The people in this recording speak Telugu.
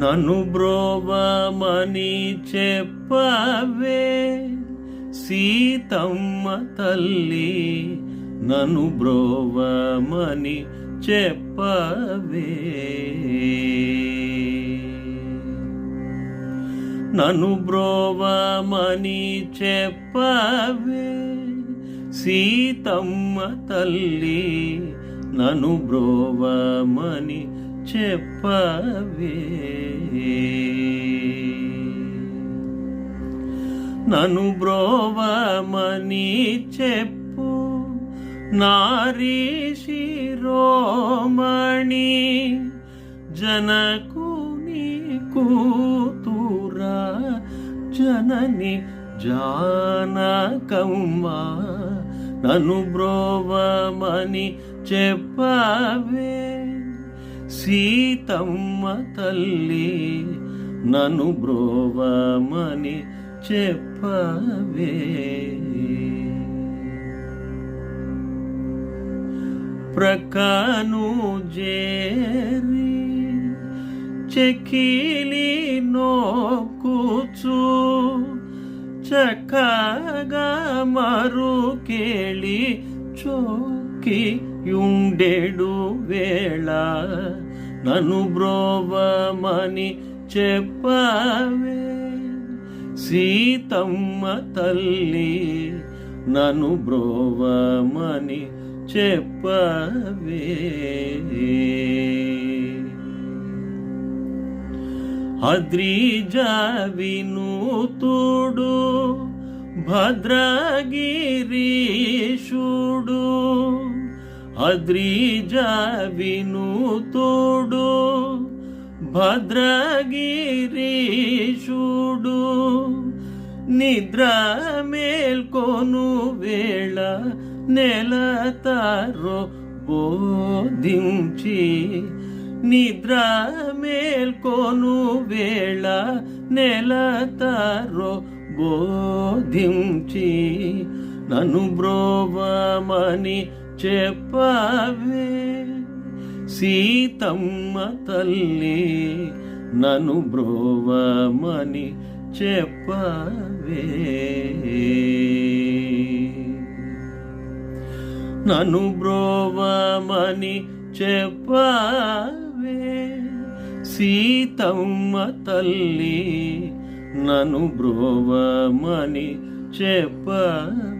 నన్ను బ్రోవమని చెప్పవే సీతమ్మ తల్లి, నన్ను బ్రోవమని చెప్పవే. నన్ను బ్రోవమని చెప్పవే సీతమ్మ తల్లి, నన్ను బ్రోవమని చెప్పవే. నన్ను బ్రోవమని చెప్పు నారీ శిరోమణి, జనకుని కూతురా జనని జానకమ్మ. నన్ను బ్రోవమని చెప్పవే సీతమ్మ తల్లి, నన్ను బ్రోవమని చెప్పవే. ప్రక్కను చేరి చెక్కిలి నోకుచు చక్కగా మరుకేళి చోకి యుండెడు వేళ, నన్ను బ్రోవమని చెప్పవే సీతమ్మ తల్లి, నన్ను బ్రోవమని చెప్పవే. అద్రిజ వినూతుడు భద్రగిరీశుడు, అద్రిజ వినూతుడు భద్రగిరీశుడు, నిద్ర మేల్కొను వేళ నెలతారో బోధించి, నిద్ర మేల్కొను వేళ నెలతారో బోధించి, నన్ను బ్రోవమని చెప్పవే సీతమ్మ తల్లి, నన్ను బ్రోవమని చెప్పవే. నన్ను బ్రోవమని చెప్పవే సీతమ్మ తల్లి, నన్ను బ్రోవమని చెప్పవే.